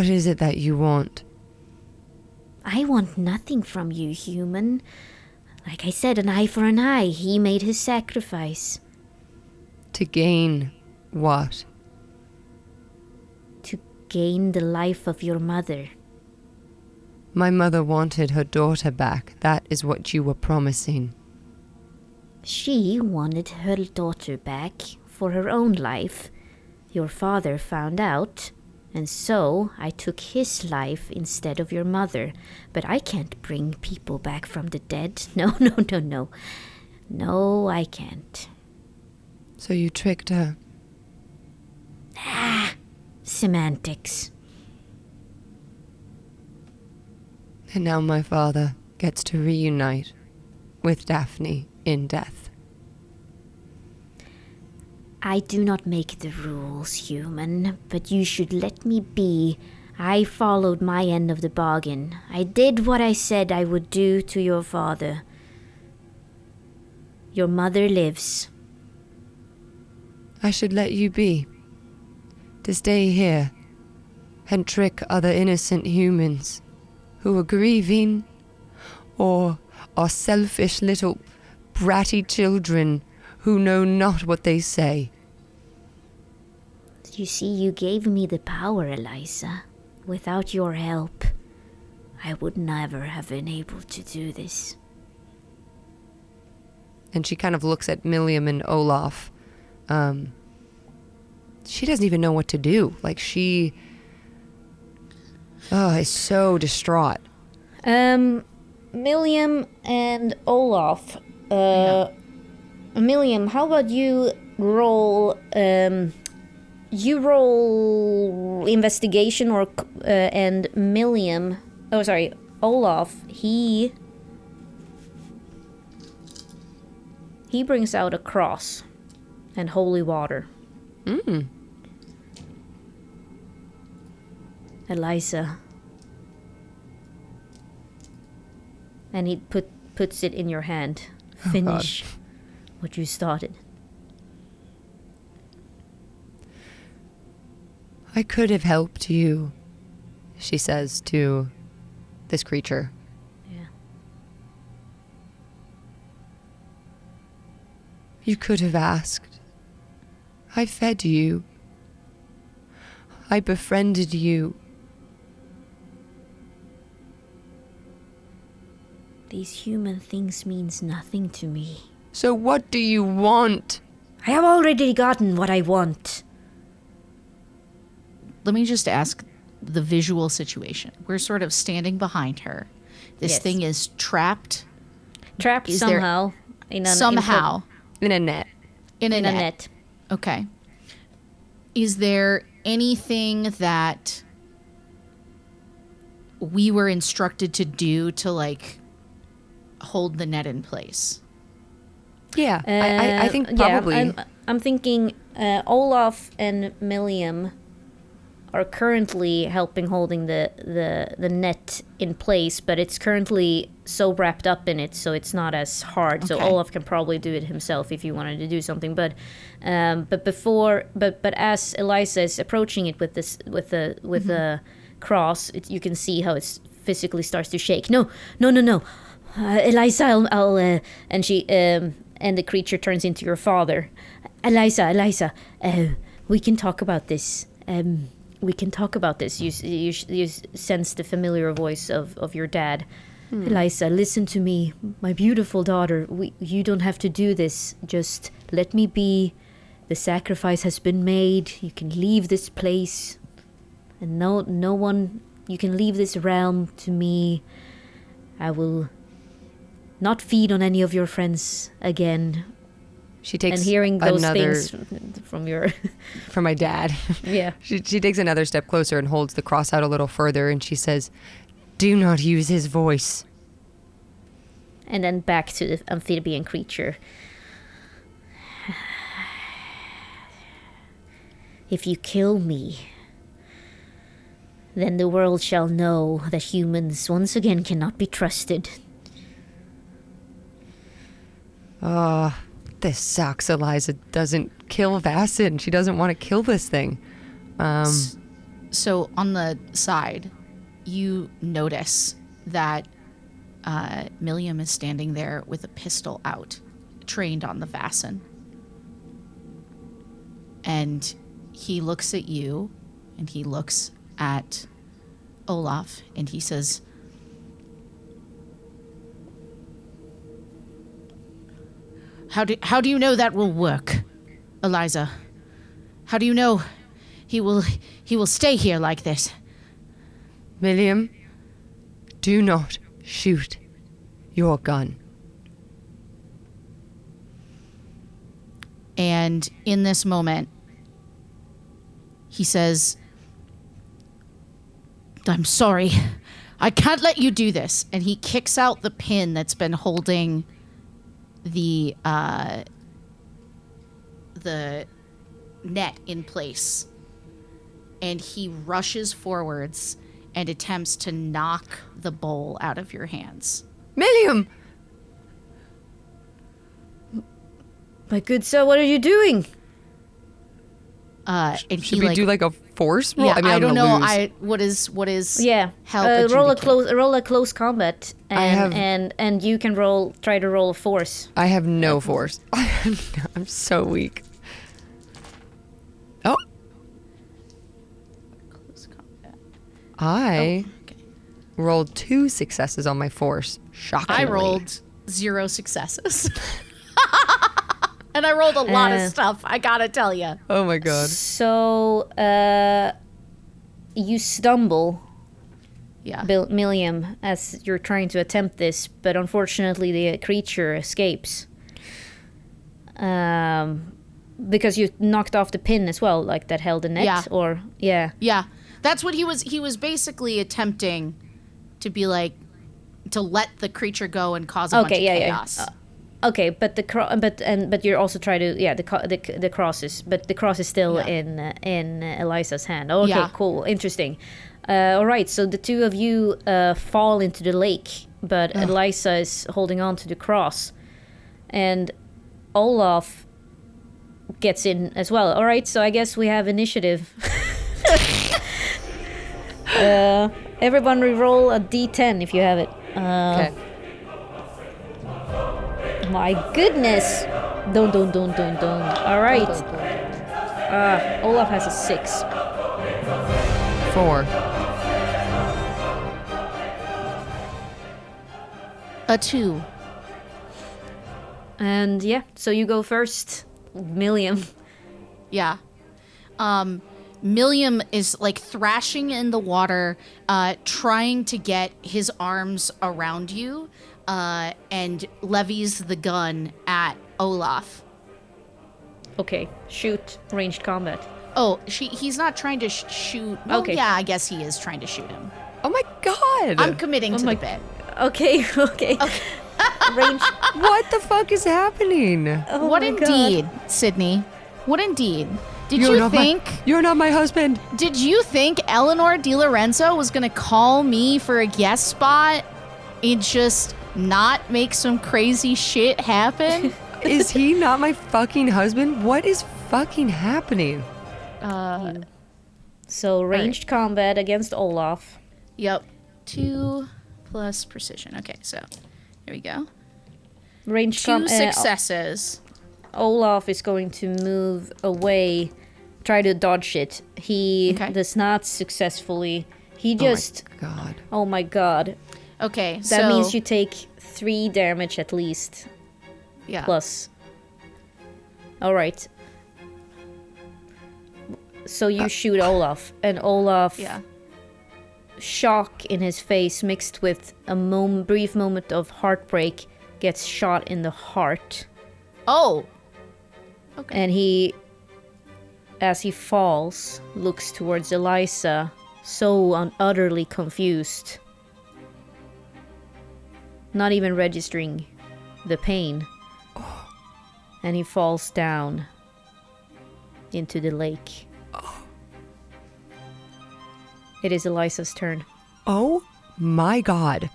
is it that you want? I want nothing from you, human. Like I said, an eye for an eye. He made his sacrifice. To gain what? To gain the life of your mother. My mother wanted her daughter back. That is what you were promising. She wanted her daughter back for her own life. Your father found out, and so I took his life instead of your mother. But I can't bring people back from the dead. No. No, I can't. So you tricked her. Semantics. And now my father gets to reunite with Daphne in death. I do not make the rules, human, but you should let me be. I followed my end of the bargain. I did what I said I would do to your father. Your mother lives. I should let you be. To stay here and trick other innocent humans who are grieving or are selfish little bratty children who know not what they say. You see, you gave me the power, Eliza. Without your help, I would never have been able to do this. And she kind of looks at Milliam and Olaf. She doesn't even know what to do. Like, she is so distraught. Milliam and Olaf. Milliam, how about you roll? You roll investigation, or and Milliam. Oh, sorry, Olaf. He brings out a cross and holy water. Eliza. And he puts it in your hand. Finish what you started. I could have helped you, she says to this creature. Yeah. You could have asked. I fed you. I befriended you. These human things means nothing to me. So what do you want? I have already gotten what I want. Let me just ask the visual situation. We're sort of standing behind her. This Yes. thing is trapped. Trapped Is there- somehow. Somehow. In a net. In a In a net. net. Okay. Is there anything that we were instructed to do to, like, hold the net in place? Yeah, I think probably. Yeah, I'm thinking Olaf and Milliam are currently helping holding the net in place, but it's currently so wrapped up in it, so it's not as hard. So Okay. Olaf can probably do it himself if you wanted to do something. But as Eliza is approaching it with the cross, you can see how it physically starts to shake. No. Eliza, I'll and she and the creature turns into your father. Eliza, we can talk about this. We can talk about this. You sense the familiar voice of your dad. Eliza, listen to me, my beautiful daughter. You don't have to do this. Just let me be. The sacrifice has been made. You can leave this place, and no one. You can leave this realm to me. I will not feed on any of your friends again. She takes And hearing those another things from your from my dad. yeah. She takes another step closer and holds the cross out a little further, and she says, "Do not use his voice." And then back to the amphibian creature. If you kill me, then the world shall know that humans once again cannot be trusted. This sucks. Eliza doesn't kill Vassin. She doesn't want to kill this thing. So on the side, you notice that Milliam is standing there with a pistol out, trained on the fasten. And he looks at you, and he looks at Olaf, and he says, How do you know that will work, Eliza? How do you know he will stay here like this? Milliam, do not shoot your gun. And in this moment, he says, I'm sorry. I can't let you do this. And he kicks out the pin that's been holding the net in place. And he rushes forwards and attempts to knock the bowl out of your hands. Milliam! My good sir, what are you doing? And Should we do like a force roll? Yeah, I mean, I don't know. Lose. What is Yeah, help roll a close combat, and you can try to roll a force. I have no force. I'm so weak. Oh. Close combat. I Okay. rolled 2 successes on my force. Shockingly. I rolled 0 successes. And I rolled a lot of stuff, I gotta tell you. Oh my god. So, you stumble, Yeah. Milliam, as you're trying to attempt this, but unfortunately the creature escapes. Because you knocked off the pin as well, like that held the net, Yeah. or yeah. Yeah. That's what he was basically attempting to be like, to let the creature go and cause a bunch of chaos. Okay, but but you're also trying to the crosses, but the cross is still in Eliza's hand. Okay, Yeah. cool, interesting. All right, so the two of you fall into the lake, but Eliza is holding on to the cross, and Olaf gets in as well. All right, so I guess we have initiative. Everyone re-roll a d10 if you have it. Okay. My goodness. Don't. All right. Olaf has a 6. 4. A 2. And yeah, so you go first, Milliam. Yeah. Milliam is like thrashing in the water, trying to get his arms around you, and levies the gun at Olaf. Okay, shoot, ranged combat. Oh, he's not trying to shoot. Well, Okay. yeah, I guess he is trying to shoot him. Oh my god. I'm committing to the bit. Okay. Range. What the fuck is happening? Oh What my indeed, God. Sydney? What indeed? Did You're you not think? You're not my husband. Did you think Ellinor DiLorenzo was gonna call me for a guest spot and just not make some crazy shit happen? Is he not my fucking husband? What is fucking happening? So ranged combat against Olaf. Yep. 2 plus precision. Okay, so here we go. Ranged 2 combat. successes. Olaf is going to move away, try to dodge it. He does not successfully. He just. God. Oh my god. Okay, That means you take 3 damage at least. yeah. Plus. Alright. So you shoot Olaf, and Olaf, Yeah. shock in his face mixed with a brief moment of heartbreak, gets shot in the heart. Oh. Okay. And he, as he falls, looks towards Eliza, so utterly confused. Not even registering the pain. And he falls down into the lake. It is Eliza's turn. Oh my god.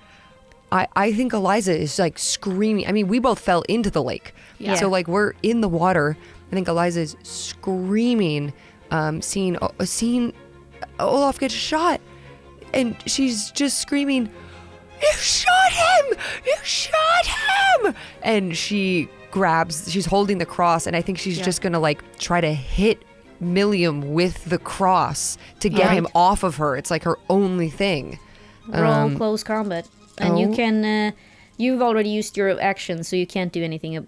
I think Eliza is like screaming. I mean, we both fell into the lake. Yeah. So like we're in the water. I think Eliza is screaming, seeing Olaf get shot. And she's just screaming, "You shot him! And she's holding the cross, and I think she's just gonna like try to hit Milliam with the cross to get him off of her. It's like her only thing. Roll close combat. And you can, you've already used your action, so you can't do anything.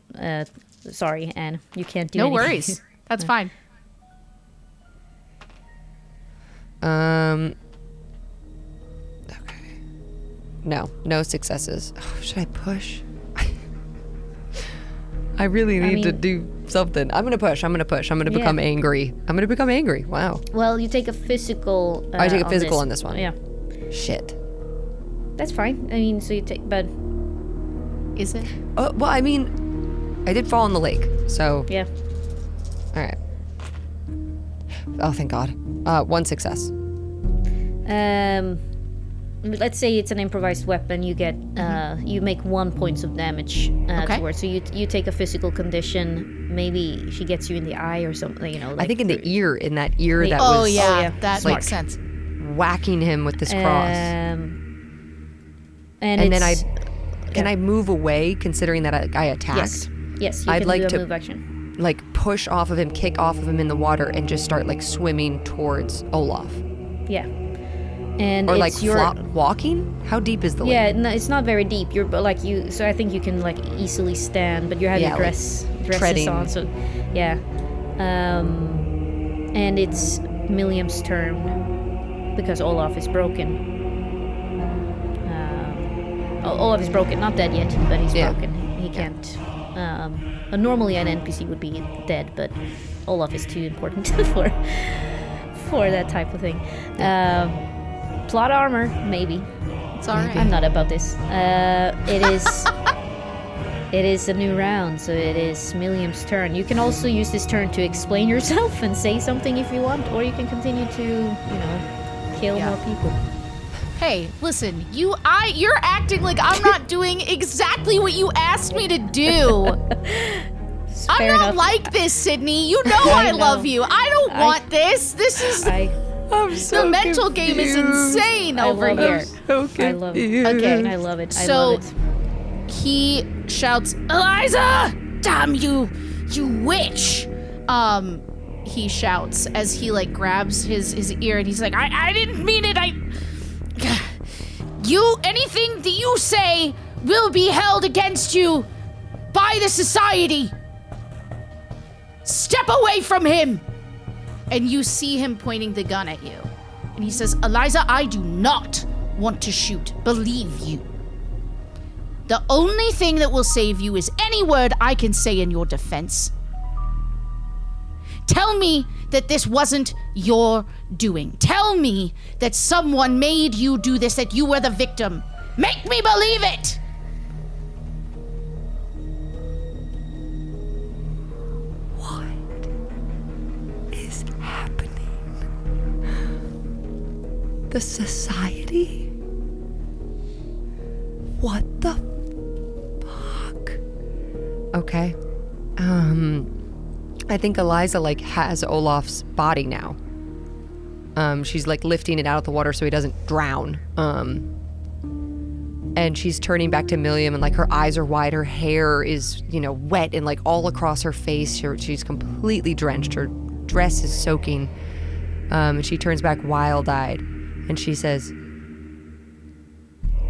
Sorry, Anne. You can't do anything. No worries. That's fine. Okay. No successes. Oh, should I push? I really need to do something. I'm gonna push. I'm gonna become angry. Wow. Well, you take a physical. I take a physical on this one. Yeah. Shit. That's fine. I mean, so you take, but is it? Well, I mean, I did fall in the lake, so yeah. All right. Oh, thank God. One success. Let's say it's an improvised weapon. You get you make 1 point of damage towards. So you take a physical condition. Maybe she gets you in the eye or something. You know. Like I think in the ear. In that ear that was. Oh yeah, that makes sense. Whacking him with this cross. And then can I move away considering that I attacked? Yes. You I'd can like do a to move action. Like push off of him, kick off of him in the water, and just start like swimming towards Olaf. Yeah. And or it's like walking? How deep is the lake? Yeah, no, it's not very deep. You're like you, so I think you can like easily stand, but you have your dresses treading. on, so yeah. And it's Milliam's turn because Olaf is broken. Olaf is broken, not dead yet, but he's broken. He can't. Normally an NPC would be dead, but Olaf is too important for that type of thing. Plot armor, maybe. It's alright. I'm not about this. It is a new round, so it is Milliam's turn. You can also use this turn to explain yourself and say something if you want, or you can continue to, kill more people. Hey, listen, you're acting like I'm not doing exactly what you asked me to do. I'm not like this, Sydney. You know I love you. I don't want this. This is... I'm so the mental confused. game is insane over here. I love it. Okay. I love it. So he shouts, Eliza! Damn you, you witch! He shouts as he like grabs his ear and he's like, I didn't mean it. Anything that you say will be held against you by the society. Step away from him. And you see him pointing the gun at you. And he says, Eliza, I do not want to shoot. Believe you. The only thing that will save you is any word I can say in your defense. Tell me that this wasn't your doing. Tell me that someone made you do this, that you were the victim. Make me believe it! The society? What the fuck? Okay. I think Eliza like has Olaf's body now. She's like lifting it out of the water so he doesn't drown. And she's turning back to Milliam and like her eyes are wide, her hair is, wet and like all across her face. She's completely drenched. Her dress is soaking. And she turns back wild-eyed. And she says,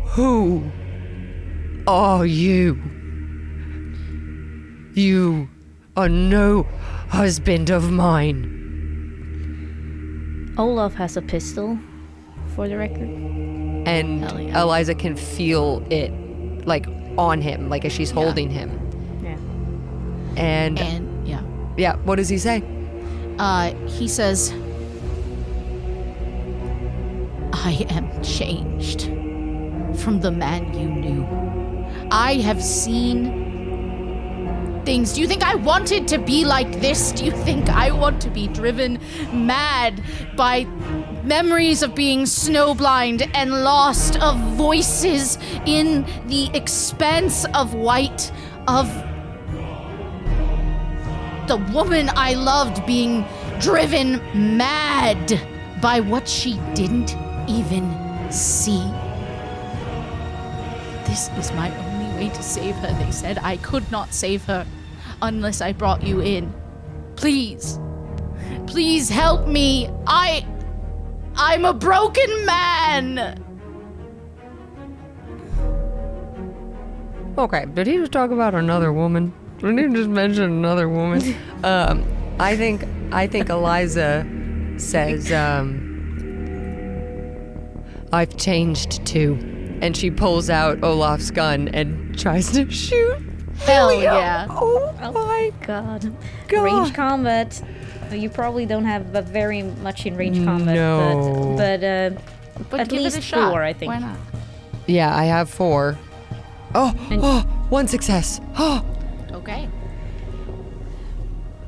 Who are you? You are no husband of mine. Olaf has a pistol, for the record. And Eliza can feel it, like, on him, like as she's holding him. Yeah. And yeah. Yeah, what does he say? He says, I am changed from the man you knew. I have seen things. Do you think I wanted to be like this? Do you think I want to be driven mad by memories of being snowblind and lost, of voices in the expanse of white, of the woman I loved being driven mad by what she didn't even see? This is my only way to save her. They said I could not save her unless I brought you in. Please. Please help me. I'm a broken man. Okay, did he just talk about another woman? Didn't he just mention another woman? I think Eliza says, I've changed too. And she pulls out Olaf's gun and tries to shoot. Hell William. yeah. Oh my God. God. Range combat. You probably don't have very much in range combat, No. but But at give least it a shot. 4, I think. Why not? Yeah, I have 4. Oh, And- 1 success. Oh. Okay.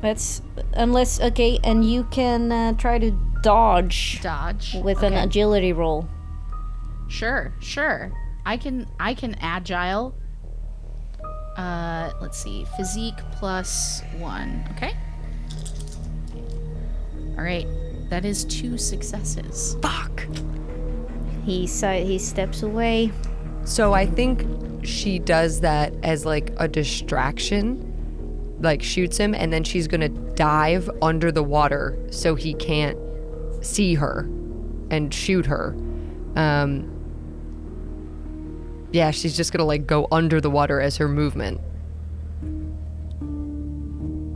That's unless okay, and you can try to dodge Dodge. with an Okay. agility roll. Sure. I can agile. Let's see. Physique +1. Okay. All right. That is 2 successes. Fuck. He steps away. So I think she does that as like a distraction, like shoots him, and then she's gonna dive under the water so he can't see her and shoot her. Yeah, she's just gonna like go under the water as her movement.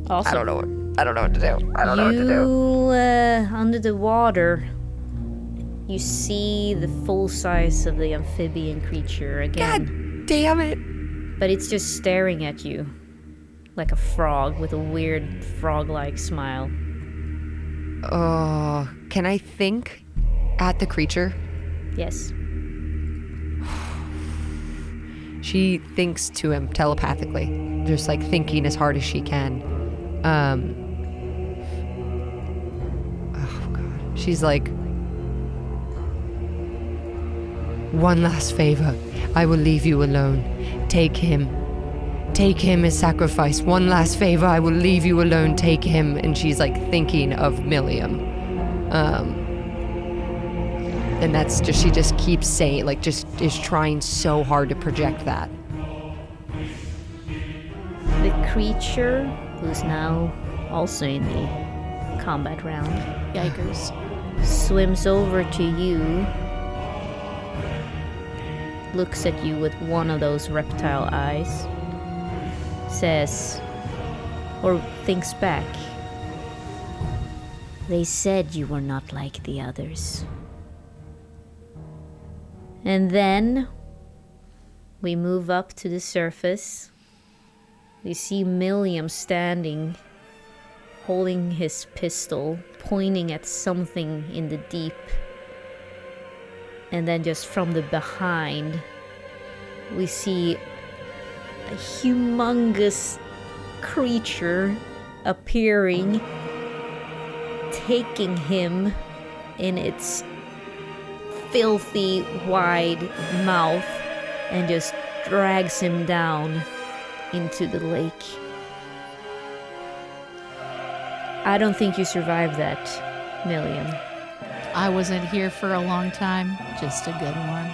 Awesome. I don't know what to do. Under the water, you see the full size of the amphibian creature again. God damn it. But it's just staring at you like a frog with a weird frog-like smile. Oh, can I think at the creature? Yes. She thinks to him telepathically, just like thinking as hard as she can. Oh God. She's like, one last favor. I will leave you alone. Take him. Take him as sacrifice. One last favor. I will leave you alone. Take him. And she's like thinking of Milliam. And that's just, she just keeps saying, like, just is trying so hard to project that. The creature, who's now also in the combat round, Yikers. swims over to you, looks at you with one of those reptile eyes, says, or thinks back, "They said you were not like the others." And then we move up to the surface. We see Milliam standing, holding his pistol, pointing at something in the deep. And then just from the behind, we see a humongous creature appearing, taking him in its filthy, wide mouth, and just drags him down into the lake. I don't think you survived that, Milliam. I wasn't here for a long time. Just a good one.